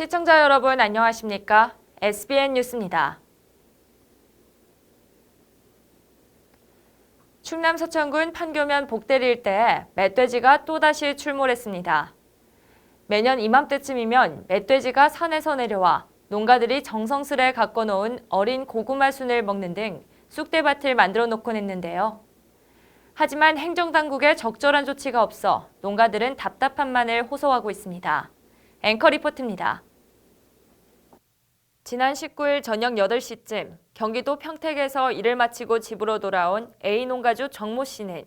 시청자 여러분 안녕하십니까? SBN 뉴스입니다. 충남 서천군 판교면 복대리 일대에 멧돼지가 또다시 출몰했습니다. 매년 이맘때쯤이면 멧돼지가 산에서 내려와 농가들이 정성스레 가꿔 놓은 어린 고구마 순을 먹는 등 쑥대밭을 만들어 놓곤 했는데요. 하지만 행정당국의 적절한 조치가 없어 농가들은 답답함만을 호소하고 있습니다. 앵커 리포트입니다. 지난 19일 저녁 8시쯤 경기도 평택에서 일을 마치고 집으로 돌아온 A농가주 정모 씨는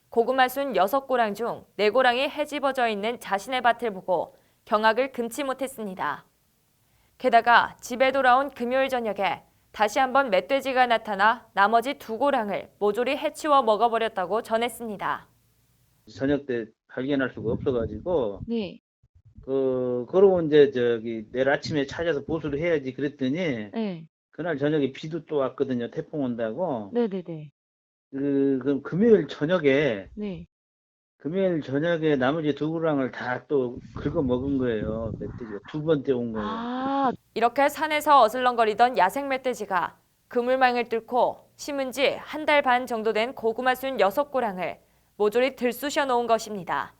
고구마 순 6고랑 중 4고랑이 헤집어져 있는 자신의 밭을 보고 경악을 금치 못했습니다. 게다가 집에 돌아온 금요일 저녁에 다시 한번 멧돼지가 나타나 나머지 2고랑을 모조리 해치워 먹어버렸다고 전했습니다. 저녁 때 발견할 수가 없어가지고 네. 그러고 이제 내일 아침에 찾아서 보수를 해야지 그랬더니 네. 그날 저녁에 비도 또 왔거든요. 태풍 온다고. 네네네. 그 금요일 저녁에 네. 나머지 2고랑을 다 또 긁어 먹은 거예요. 멧돼지가 2번째 온 거예요. 아, 이렇게 산에서 어슬렁거리던 야생 멧돼지가 그물망을 뚫고 심은 지 1달 반 정도 된 고구마 순 6고랑을 모조리 들쑤셔 놓은 것입니다.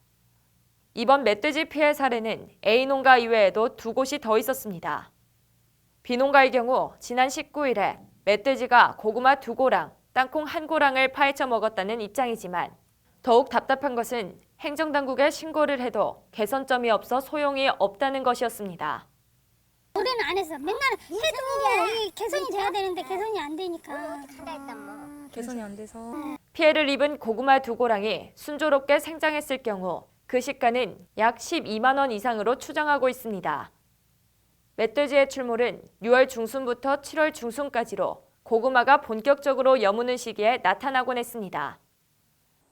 이번 멧돼지 피해 사례는 A농가 이외에도 2곳이 더 있었습니다. B농가의 경우 지난 19일에 멧돼지가 고구마 2고랑, 땅콩 1고랑을 파헤쳐 먹었다는 입장이지만 더욱 답답한 것은 행정당국에 신고를 해도 개선점이 없어 소용이 없다는 것이었습니다. 올해는 안 했어. 맨날 해도 개선이 돼야 되는데 개선이 안 되니까. 개선이 안 돼서. 피해를 입은 고구마 2고랑이 순조롭게 생장했을 경우 그 시가는 약 12만 원 이상으로 추정하고 있습니다. 멧돼지의 출몰은 6월 중순부터 7월 중순까지로 고구마가 본격적으로 여무는 시기에 나타나곤 했습니다.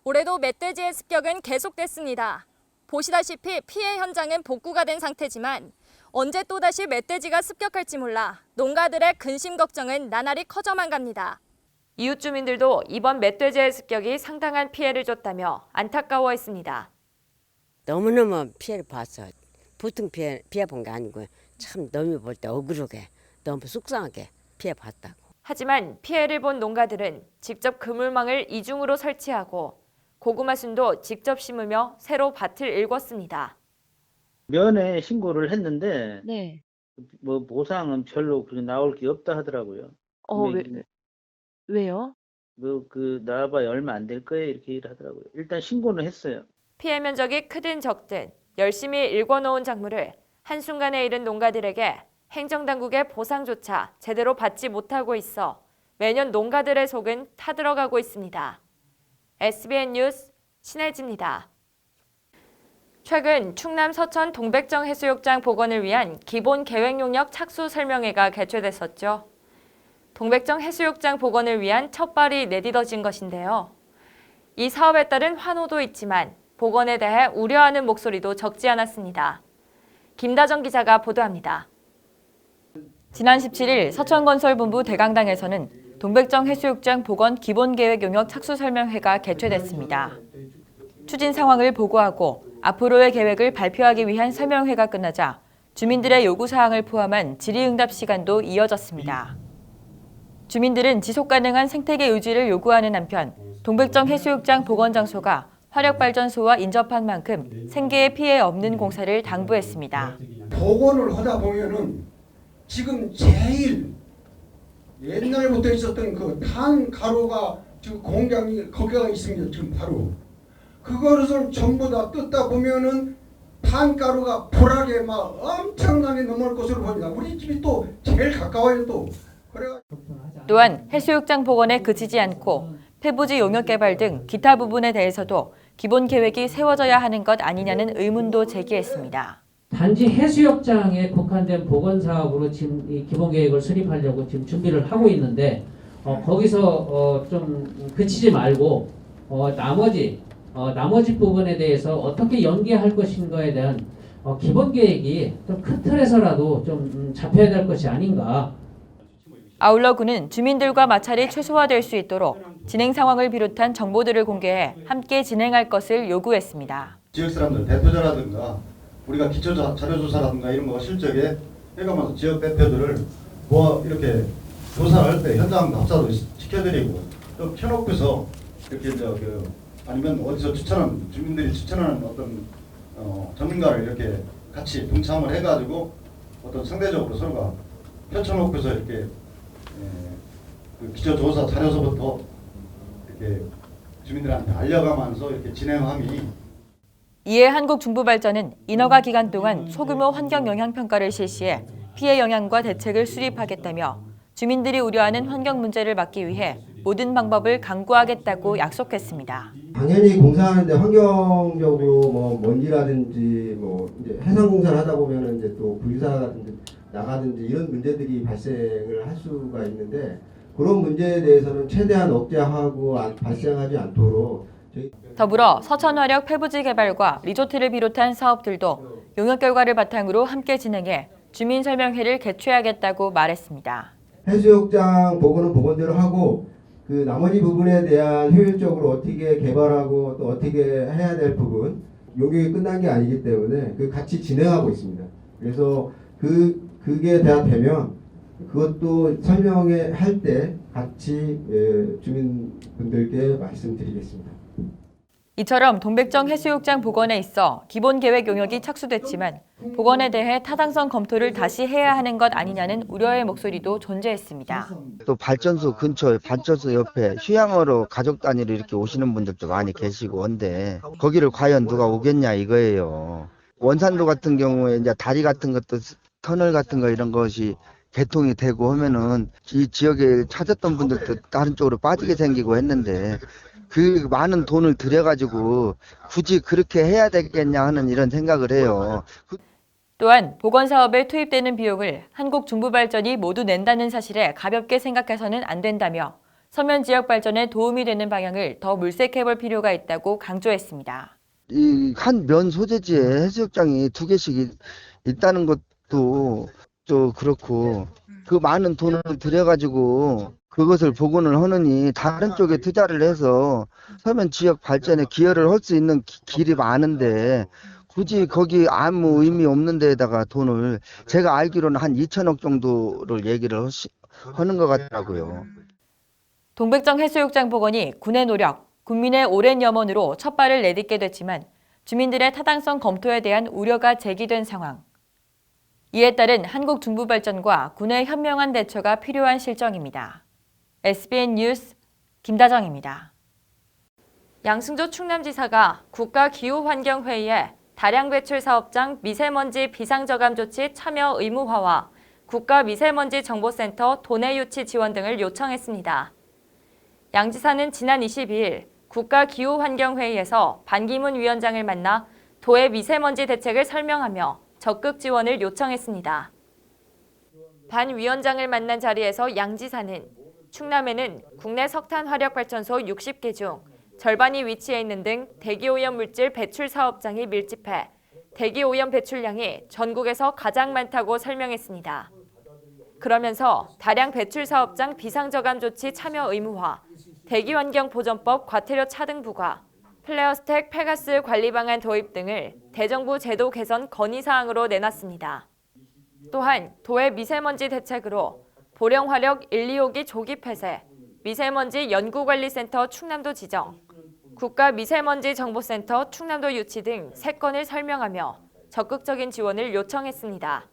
올해도 멧돼지의 습격은 계속됐습니다. 보시다시피 피해 현장은 복구가 된 상태지만 언제 또다시 멧돼지가 습격할지 몰라 농가들의 근심 걱정은 나날이 커져만 갑니다. 이웃 주민들도 이번 멧돼지의 습격이 상당한 피해를 줬다며 안타까워했습니다. 너무너무 피해를 봤어. 보통 피해 본 게 아니고 참 너무 볼 때 억울하게 너무 속상하게 피해 봤다고. 하지만 피해를 본 농가들은 직접 그물망을 이중으로 설치하고 고구마 순도 직접 심으며 새로 밭을 일궜습니다. 면에 신고를 했는데 네. 뭐 보상은 별로 그렇게 나올 게 없다 하더라고요. 왜요? 나와봐야 얼마 안 될 거예요 이렇게 얘기를 하더라고요. 일단 신고는 했어요. 피해 면적이 크든 적든 열심히 일궈놓은 작물을 한순간에 잃은 농가들에게 행정당국의 보상조차 제대로 받지 못하고 있어 매년 농가들의 속은 타들어가고 있습니다. SBN 뉴스 신혜지입니다. 최근 충남 서천 동백정 해수욕장 복원을 위한 기본 계획 용역 착수 설명회가 개최됐었죠. 동백정 해수욕장 복원을 위한 첫 발이 내딛어진 것인데요. 이 사업에 따른 환호도 있지만 복원에 대해 우려하는 목소리도 적지 않았습니다. 김다정 기자가 보도합니다. 지난 17일 서천건설본부 대강당에서는 동백정 해수욕장 복원 기본계획 용역 착수 설명회가 개최됐습니다. 추진 상황을 보고하고 앞으로의 계획을 발표하기 위한 설명회가 끝나자 주민들의 요구사항을 포함한 질의응답 시간도 이어졌습니다. 주민들은 지속가능한 생태계 유지를 요구하는 한편 동백정 해수욕장 복원 장소가 화력발전소와 인접한 만큼 생계에 피해 없는 공사를 당부했습니다. 복원을 하다 보면은 지금 제일 옛날부터 있었던 그 탄 가루가 지금 공장이 거기가 있습니다. 지금 바로 그것을 전부 다 뜯다 보면은 탄 가루가 불하게 막 엄청나게 넘어올 것으로 보입니다. 우리 집이 또 제일 가까워요 또. 또한 해수욕장 복원에 그치지 않고 폐부지 용역 개발 등 기타 부분에 대해서도 기본 계획이 세워져야 하는 것 아니냐는 의문도 제기했습니다. 단지 해수욕장에 국한된 복원 사업으로 지금 이 기본 계획을 수립하려고 지금 준비를 하고 있는데 거기서 좀 그치지 말고 나머지 부분에 대해서 어떻게 연계할 것인가에 대한 기본 계획이 좀 큰 틀에서라도 좀 잡혀야 될 것이 아닌가. 아울러 그는 주민들과 마찰이 최소화될 수 있도록 진행 상황을 비롯한 정보들을 공개해 함께 진행할 것을 요구했습니다. 지역 사람들 대표자라든가 우리가 기초 자료조사라든가 이런 거 실적에 해가면서 지역 대표들을 뭐 이렇게 조사를 할 때 현장 답사도 시켜드리고 또 켜놓고서 이렇게 아니면 어디서 주민들이 추천하는 어떤 전문가를 이렇게 같이 동참을 해가지고 어떤 상대적으로 서로가 펼쳐놓고서 이렇게 그 기초조사 자료서부터 이렇게 주민들한테 알려가면서 이렇게 진행함이. 이에 한국중부발전은 인허가 기간 동안 소규모 환경영향평가를 실시해 피해 영향과 대책을 수립하겠다며 주민들이 우려하는 환경 문제를 막기 위해 모든 방법을 강구하겠다고 약속했습니다. 당연히 공사하는데 환경적으로 뭐 먼지라든지 뭐 이제 해상 공사를 하다 보면은 이제 또 불사라든지 나가든지 이런 문제들이 발생을 할 수가 있는데 그런 문제에 대해서는 최대한 억제하고 발생하지 않도록 더불어 서천화력 폐부지 개발과 리조트를 비롯한 사업들도 용역 결과를 바탕으로 함께 진행해 주민 설명회를 개최하겠다고 말했습니다. 해수욕장 복원은 복원대로 하고 그 나머지 부분에 대한 효율적으로 어떻게 개발하고 또 어떻게 해야 될 부분 용역이 끝난 게 아니기 때문에 그 같이 진행하고 있습니다. 그래서 그게 다 되면 그것도 설명회 할 때 같이 주민분들께 말씀드리겠습니다. 이처럼 동백정 해수욕장 복원에 있어 기본 계획 용역이 착수됐지만 복원에 대해 타당성 검토를 다시 해야 하는 것 아니냐는 우려의 목소리도 존재했습니다. 또 발전소 근처에 발전소 옆에 휴양으로 가족 단위로 이렇게 오시는 분들도 많이 계시고 한데 거기를 과연 누가 오겠냐 이거예요. 원산도 같은 경우에 이제 다리 같은 것도 터널 같은 거 이런 것이 개통이 되고 하면은 이 지역에 찾았던 분들도 다른 쪽으로 빠지게 생기고 했는데 그 많은 돈을 들여가지고 굳이 그렇게 해야 되겠냐 하는 이런 생각을 해요. 또한 복원 사업에 투입되는 비용을 한국중부발전이 모두 낸다는 사실에 가볍게 생각해서는 안 된다며 서면 지역 발전에 도움이 되는 방향을 더 물색해볼 필요가 있다고 강조했습니다. 이 한 면 소재지에 해수욕장이 2개씩 있다는 것도 좀 그렇고 그 많은 돈을 들여가지고 그것을 복원을 하느니 다른 쪽에 투자를 해서 서면 지역 발전에 기여를 할 수 있는 길이 많은데 굳이 거기 아무 의미 없는 데에다가 돈을 제가 알기로는 한 2천억 정도를 얘기를 하는 것 같더라고요. 동백정 해수욕장 복원이 군의 노력, 국민의 오랜 염원으로 첫 발을 내딛게 됐지만 주민들의 타당성 검토에 대한 우려가 제기된 상황. 이에 따른 한국중부발전과 군의 현명한 대처가 필요한 실정입니다. SBN 뉴스 김다정입니다. 양승조 충남지사가 국가기후환경회의에 다량 배출 사업장 미세먼지 비상저감 조치 참여 의무화와 국가미세먼지정보센터 도내 유치 지원 등을 요청했습니다. 양 지사는 지난 22일 국가기후환경회의에서 반기문 위원장을 만나 도의 미세먼지 대책을 설명하며 적극 지원을 요청했습니다. 반 위원장을 만난 자리에서 양 지사는 충남에는 국내 석탄 화력 발전소 60개 중 절반이 위치해 있는 등 대기오염 물질 배출 사업장이 밀집해 대기오염 배출량이 전국에서 가장 많다고 설명했습니다. 그러면서 다량 배출 사업장 비상저감 조치 참여 의무화, 대기환경보전법 과태료 차등 부과, 플레어스택 폐가스 관리 방안 도입 등을 대정부 제도 개선 건의사항으로 내놨습니다. 또한 도의 미세먼지 대책으로 보령화력 1, 2호기 조기 폐쇄, 미세먼지 연구관리센터 충남도 지정, 국가미세먼지정보센터 충남도 유치 등 3건을 설명하며 적극적인 지원을 요청했습니다.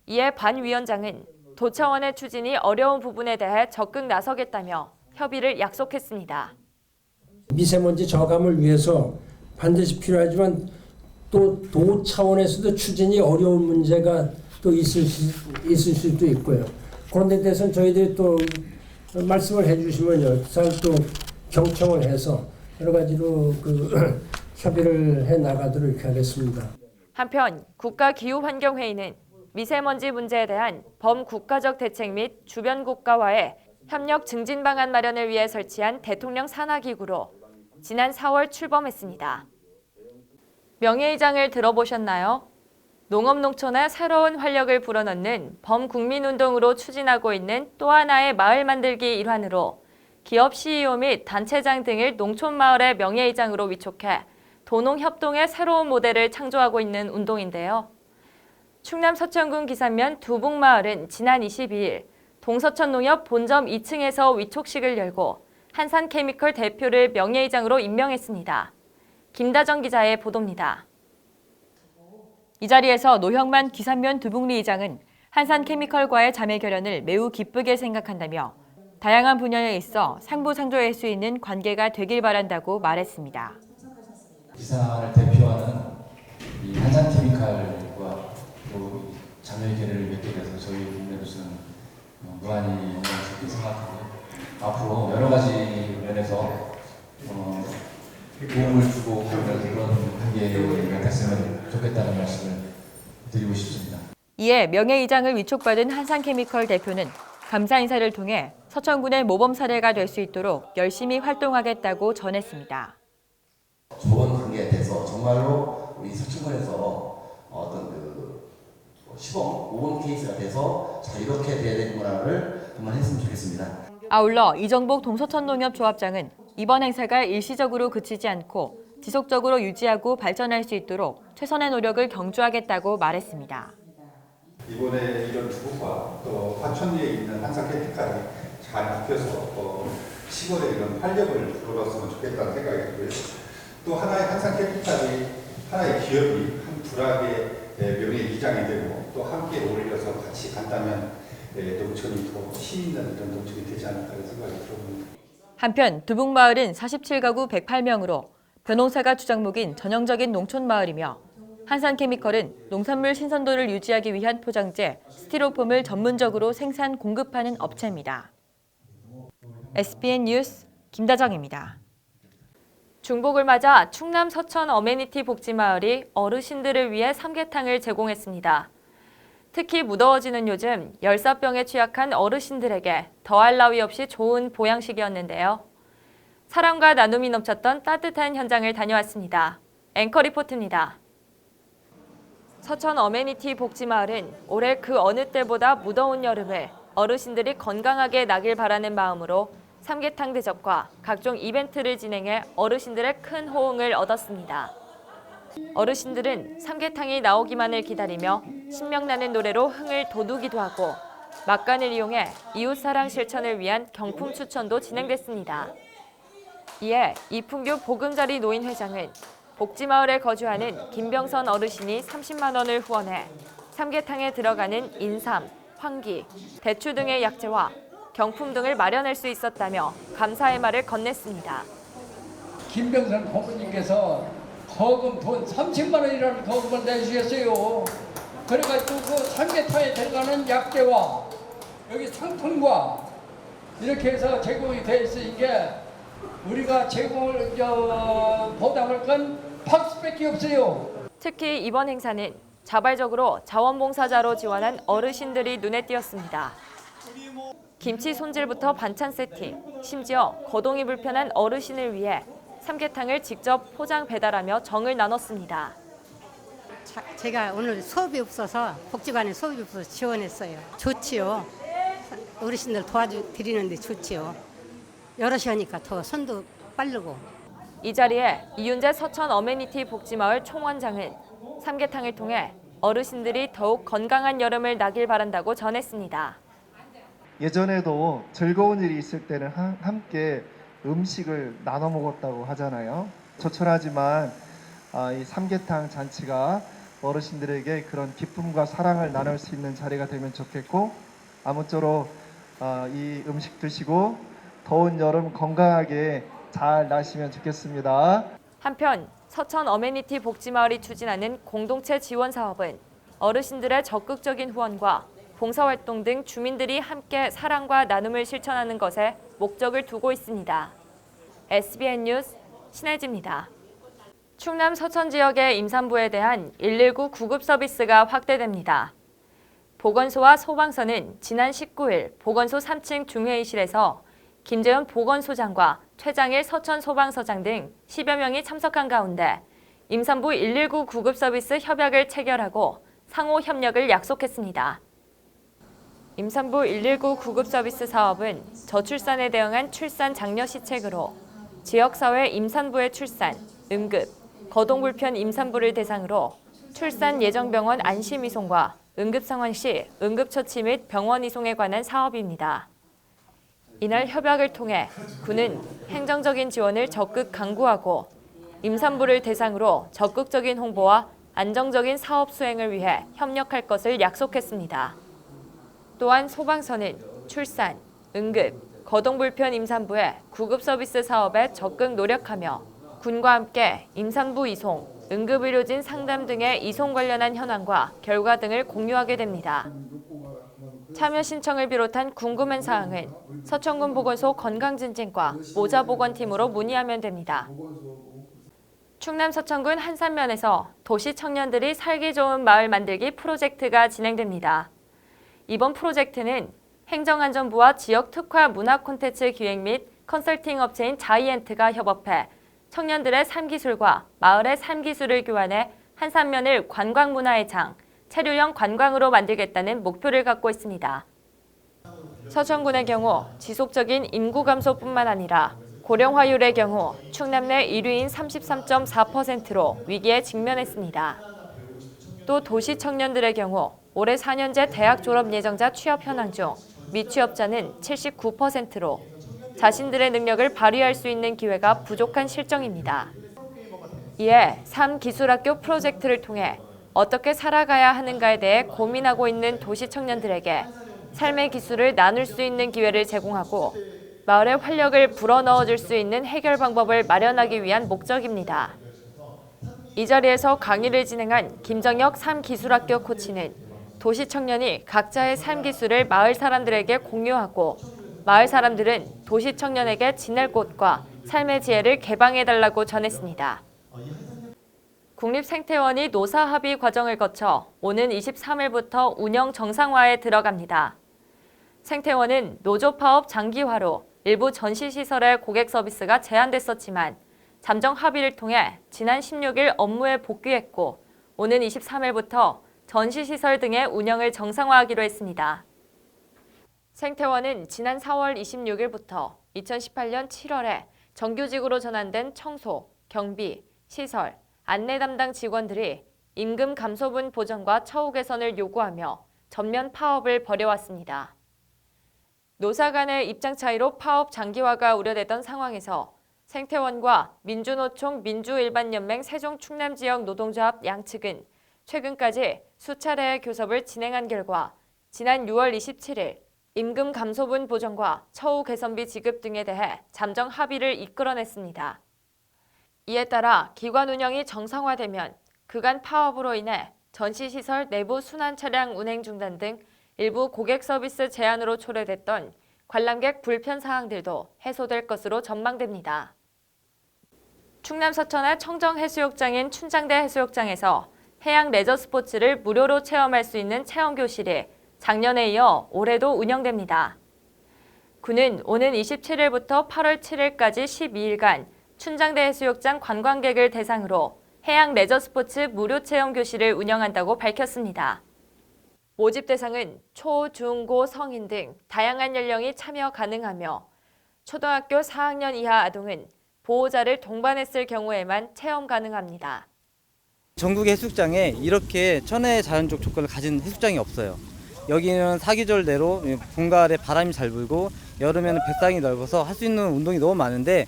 이에 반 위원장은 도 차원의 추진이 어려운 부분에 대해 적극 나서겠다며 협의를 약속했습니다. 미세먼지 저감을 위해서 반드시 필요하지만 또 도 차원에서도 추진이 어려운 문제가 또 있을 수도 있고요. 그런 데 대해서는 저희들이 또 말씀을 해주시면요, 잘 또 경청을 해서 여러 가지로 협의를 해 나가도록 하겠습니다. 한편 국가기후환경회의는 미세먼지 문제에 대한 범국가적 대책 및 주변 국가와의 협력 증진 방안 마련을 위해 설치한 대통령 산하기구로 지난 4월 출범했습니다. 명예의장을 들어보셨나요? 농업농촌에 새로운 활력을 불어넣는 범국민운동으로 추진하고 있는 또 하나의 마을 만들기 일환으로 기업 CEO 및 단체장 등을 농촌마을의 명예의장으로 위촉해 도농협동의 새로운 모델을 창조하고 있는 운동인데요. 충남 서천군 기산면 두북마을은 지난 22일 동서천농협 본점 2층에서 위촉식을 열고 한산케미컬 대표를 명예의장으로 임명했습니다. 김다정 기자의 보도입니다. 이 자리에서 노형만 기산면 두북리 이장은 한산케미컬과의 자매 결연을 매우 기쁘게 생각한다며 다양한 분야에 있어 상부상조할 수 있는 관계가 되길 바란다고 말했습니다. 기산을 대표하는 이 한산케미칼과 또 자매 결연을 맺게 돼서 저희 국내로서는 무한히 영광스럽게 생각하고 앞으로 여러 가지 면에서 도움을 주고 그런 관계가 됐으면 좋겠다는 말씀을 드리고 싶습니다. 이에 명예의장을 위촉받은 한산케미컬 대표는 감사 인사를 통해 서천군의 모범 사례가 될 수 있도록 열심히 활동하겠다고 전했습니다. 좋은 관계에 대해서 정말로 우리 서천군에서 어떤 시범 모범 케이스가 돼서 자 이렇게 돼야 되는구나를 한번 했으면 좋겠습니다. 아울러 이정복 동서천농협 조합장은 이번 행사가 일시적으로 그치지 않고 지속적으로 유지하고 발전할 수 있도록 최선의 노력을 경주하겠다고 말했습니다. 이번에 이런 두부과 또 화천리에 있는 한산케미칼이 잘 입혀서 시골에 이런 활력을 불어넣었으면 좋겠다는 생각이 들고요. 또 하나의 한산케미칼이 하나의 기업이 한 불악의 명예이장이 되고 또 함께 어울려서 같이 간다면 농촌이 더 힘있는 이런 농촌이 되지 않을까 하는 생각이 들어봅니다. 한편 두북마을은 47가구 108명으로 벼농사가 주장목인 전형적인 농촌마을이며 한산케미컬은 농산물 신선도를 유지하기 위한 포장재 스티로폼을 전문적으로 생산 공급하는 업체입니다. SBN 뉴스 김다정입니다. 중복을 맞아 충남 서천 어메니티 복지마을이 어르신들을 위해 삼계탕을 제공했습니다. 특히 무더워지는 요즘 열사병에 취약한 어르신들에게 더할 나위 없이 좋은 보양식이었는데요. 사랑과 나눔이 넘쳤던 따뜻한 현장을 다녀왔습니다. 앵커 리포트입니다. 서천 어메니티 복지마을은 올해 그 어느 때보다 무더운 여름을 어르신들이 건강하게 나길 바라는 마음으로 삼계탕 대접과 각종 이벤트를 진행해 어르신들의 큰 호응을 얻었습니다. 어르신들은 삼계탕이 나오기만을 기다리며 신명나는 노래로 흥을 돋우기도 하고 막간을 이용해 이웃사랑 실천을 위한 경품 추천도 진행됐습니다. 이에 이풍규 보금자리 노인회장은 복지마을에 거주하는 김병선 어르신이 30만 원을 후원해 삼계탕에 들어가는 인삼, 황기, 대추 등의 약재와 경품 등을 마련할 수 있었다며 감사의 말을 건넸습니다. 김병선 고모님께서 거금 돈 30만 원이라는 거금을 내주셨어요. 그래가지고 그 삼계탕에 들어가는 약재와 여기 상품과 이렇게 해서 제공이 돼 있으니까 우리가 제공을 보답할 건 박수밖에 없어요. 특히 이번 행사는 자발적으로 자원봉사자로 지원한 어르신들이 눈에 띄었습니다. 김치 손질부터 반찬 세팅, 심지어 거동이 불편한 어르신을 위해 삼계탕을 직접 포장 배달하며 정을 나눴습니다. 제가 오늘 수업이 없어서 복지관에 수업이 없어서 지원했어요. 좋지요. 어르신들 도와드리는데 좋지요. 여럿이 하니까 더 손도 빠르고. 이 자리에 이윤재 서천 어메니티 복지마을 총원장은 삼계탕을 통해 어르신들이 더욱 건강한 여름을 나길 바란다고 전했습니다. 예전에도 즐거운 일이 있을 때는 함께 음식을 나눠 먹었다고 하잖아요. 조촐하지만 이 삼계탕 잔치가 어르신들에게 그런 기쁨과 사랑을 나눌 수 있는 자리가 되면 좋겠고 아무쪼록 이 음식 드시고 더운 여름 건강하게 잘 나시면 좋겠습니다. 한편 서천 어메니티 복지마을이 추진하는 공동체 지원 사업은 어르신들의 적극적인 후원과 봉사활동 등 주민들이 함께 사랑과 나눔을 실천하는 것에 목적을 두고 있습니다. SBN 뉴스 신혜지입니다. 충남 서천 지역의 임산부에 대한 119 구급 서비스가 확대됩니다. 보건소와 소방서는 지난 19일 보건소 3층 중회의실에서 김재현 보건소장과 최장일 서천 소방서장 등 10여 명이 참석한 가운데 임산부 119 구급 서비스 협약을 체결하고 상호 협력을 약속했습니다. 임산부 119 구급 서비스 사업은 저출산에 대응한 출산 장려 시책으로 지역사회 임산부의 출산, 응급, 거동불편 임산부를 대상으로 출산 예정병원 안심 이송과 응급상황 시 응급처치 및 병원 이송에 관한 사업입니다. 이날 협약을 통해 군은 행정적인 지원을 적극 강구하고 임산부를 대상으로 적극적인 홍보와 안정적인 사업 수행을 위해 협력할 것을 약속했습니다. 또한 소방서는 출산, 응급, 거동불편 임산부의 구급 서비스 사업에 적극 노력하며 군과 함께 임산부 이송, 응급의료진 상담 등의 이송 관련한 현황과 결과 등을 공유하게 됩니다. 참여 신청을 비롯한 궁금한 사항은 서천군 보건소 건강진진과 모자보건팀으로 문의하면 됩니다. 충남 서천군 한산면에서 도시 청년들이 살기 좋은 마을 만들기 프로젝트가 진행됩니다. 이번 프로젝트는 행정안전부와 지역 특화 문화 콘텐츠 기획 및 컨설팅 업체인 자이엔트가 협업해 청년들의 삶기술과 마을의 삶기술을 교환해 한산면을 관광문화의 장, 체류형 관광으로 만들겠다는 목표를 갖고 있습니다. 서천군의 경우 지속적인 인구 감소뿐만 아니라 고령화율의 경우 충남 내 1위인 33.4%로 위기에 직면했습니다. 또 도시 청년들의 경우 올해 4년제 대학 졸업 예정자 취업 현황 중 미취업자는 79%로 자신들의 능력을 발휘할 수 있는 기회가 부족한 실정입니다. 이에 3기술학교 프로젝트를 통해 어떻게 살아가야 하는가에 대해 고민하고 있는 도시 청년들에게 삶의 기술을 나눌 수 있는 기회를 제공하고 마을의 활력을 불어넣어줄 수 있는 해결 방법을 마련하기 위한 목적입니다. 이 자리에서 강의를 진행한 김정혁 3기술학교 코치는 도시 청년이 각자의 삶 기술을 마을 사람들에게 공유하고 마을 사람들은 도시 청년에게 지낼 곳과 삶의 지혜를 개방해달라고 전했습니다. 국립생태원이 노사 합의 과정을 거쳐 오는 23일부터 운영 정상화에 들어갑니다. 생태원은 노조 파업 장기화로 일부 전시시설의 고객 서비스가 제한됐었지만 잠정 합의를 통해 지난 16일 업무에 복귀했고 오는 23일부터 전시시설 등의 운영을 정상화하기로 했습니다. 생태원은 지난 4월 26일부터 2018년 7월에 정규직으로 전환된 청소, 경비, 시설, 안내 담당 직원들이 임금 감소분 보전과 처우 개선을 요구하며 전면 파업을 벌여왔습니다. 노사 간의 입장 차이로 파업 장기화가 우려되던 상황에서 생태원과 민주노총 민주일반연맹 세종충남지역 노동조합 양측은 최근까지 수차례의 교섭을 진행한 결과 지난 6월 27일 임금 감소분 보전과 처우 개선비 지급 등에 대해 잠정 합의를 이끌어냈습니다. 이에 따라 기관 운영이 정상화되면 그간 파업으로 인해 전시시설 내부 순환 차량 운행 중단 등 일부 고객 서비스 제한으로 초래됐던 관람객 불편 사항들도 해소될 것으로 전망됩니다. 충남 서천의 청정해수욕장인 춘장대 해수욕장에서 해양 레저 스포츠를 무료로 체험할 수 있는 체험교실이 작년에 이어 올해도 운영됩니다. 군은 오는 27일부터 8월 7일까지 12일간 춘장대 해수욕장 관광객을 대상으로 해양 레저 스포츠 무료 체험 교실을 운영한다고 밝혔습니다. 모집 대상은 초, 중, 고, 성인 등 다양한 연령이 참여 가능하며 초등학교 4학년 이하 아동은 보호자를 동반했을 경우에만 체험 가능합니다. 전국 해수욕장에 이렇게 천혜의 자연적 조건을 가진 해수욕장이 없어요. 여기는 사계절 내로 봄, 가을에 바람이 잘 불고 여름에는 뱃상이 넓어서 할 수 있는 운동이 너무 많은데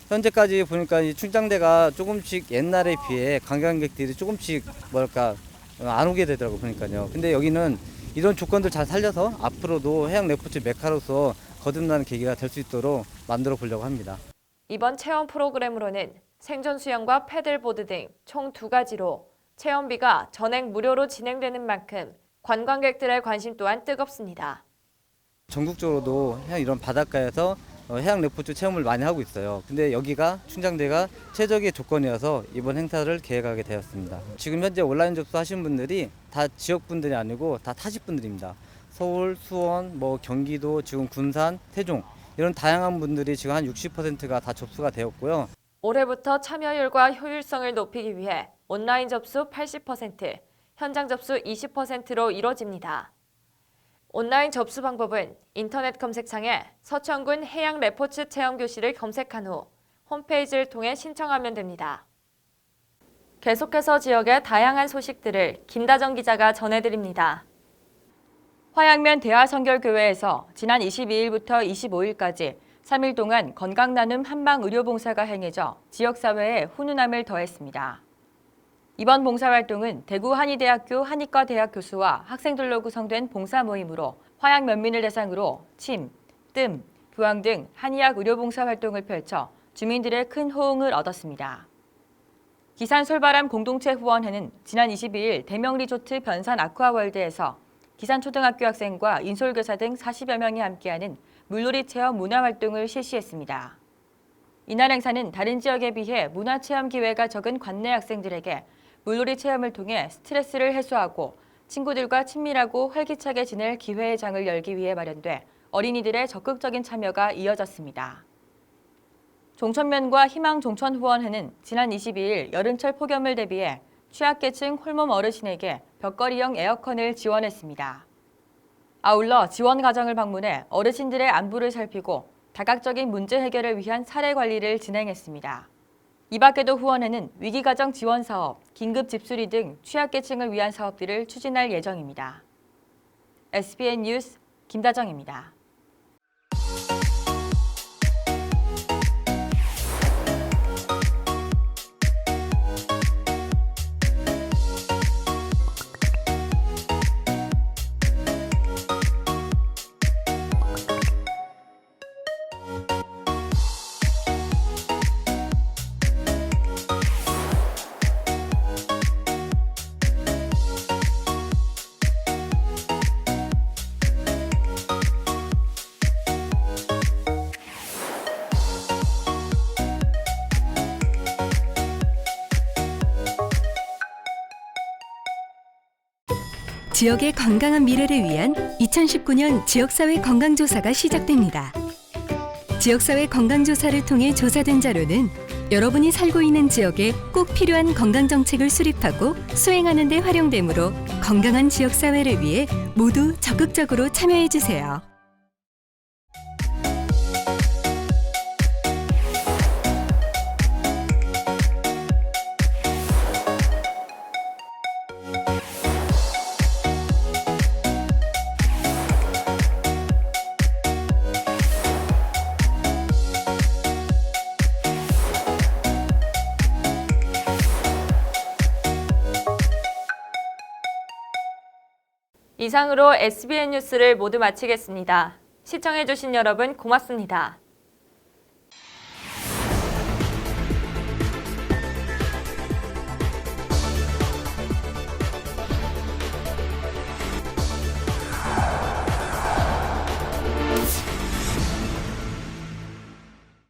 현재까지 보니까 이 춘장대가 조금씩 옛날에 비해 관광객들이 조금씩 안 오게 되더라고요. 보니까요. 근데 여기는 이런 조건들 잘 살려서 앞으로도 해양 레포츠 메카로서 거듭나는 계기가 될 수 있도록 만들어 보려고 합니다. 이번 체험 프로그램으로는 생존 수영과 패들보드 등 총 2가지로 체험비가 전액 무료로 진행되는 만큼 관광객들의 관심 또한 뜨겁습니다. 전국적으로도 이런 바닷가에서 해양 레포츠 체험을 많이 하고 있어요. 근데 여기가 춘장대가 최적의 조건이어서 이번 행사를 계획하게 되었습니다. 지금 현재 온라인 접수하신 분들이 다 지역분들이 아니고 다 타지분들입니다. 서울, 수원, 경기도, 지금 군산, 태종 이런 다양한 분들이 지금 한 60%가 다 접수가 되었고요. 올해부터 참여율과 효율성을 높이기 위해 온라인 접수 80%, 현장 접수 20%로 이뤄집니다. 온라인 접수 방법은 인터넷 검색창에 서천군 해양 레포츠 체험교실을 검색한 후 홈페이지를 통해 신청하면 됩니다. 계속해서 지역의 다양한 소식들을 김다정 기자가 전해드립니다. 화양면 대하성결교회에서 지난 22일부터 25일까지 3일 동안 건강나눔 한방의료봉사가 행해져 지역사회에 훈훈함을 더했습니다. 이번 봉사활동은 대구 한의대학교 한의과대학 교수와 학생들로 구성된 봉사 모임으로 화양 면민을 대상으로 침, 뜸, 부항 등 한의학 의료봉사 활동을 펼쳐 주민들의 큰 호응을 얻었습니다. 기산 솔바람 공동체 후원회는 지난 22일 대명리조트 변산 아쿠아월드에서 기산초등학교 학생과 인솔교사 등 40여 명이 함께하는 물놀이 체험 문화활동을 실시했습니다. 이날 행사는 다른 지역에 비해 문화체험 기회가 적은 관내 학생들에게 물놀이 체험을 통해 스트레스를 해소하고 친구들과 친밀하고 활기차게 지낼 기회의 장을 열기 위해 마련돼 어린이들의 적극적인 참여가 이어졌습니다. 종천면과 희망종천후원회는 지난 22일 여름철 폭염을 대비해 취약계층 홀몸 어르신에게 벽걸이형 에어컨을 지원했습니다. 아울러 지원 가정을 방문해 어르신들의 안부를 살피고 다각적인 문제 해결을 위한 사례 관리를 진행했습니다. 이 밖에도 후원회는 위기가정 지원 사업, 긴급 집수리 등 취약계층을 위한 사업들을 추진할 예정입니다. SBN 뉴스 김다정입니다. 지역의 건강한 미래를 위한 2019년 지역사회 건강조사가 시작됩니다. 지역사회 건강조사를 통해 조사된 자료는 여러분이 살고 있는 지역에 꼭 필요한 건강정책을 수립하고 수행하는 데 활용되므로 건강한 지역사회를 위해 모두 적극적으로 참여해주세요. 이상으로 SBN 뉴스를 모두 마치겠습니다. 시청해주신 여러분 고맙습니다.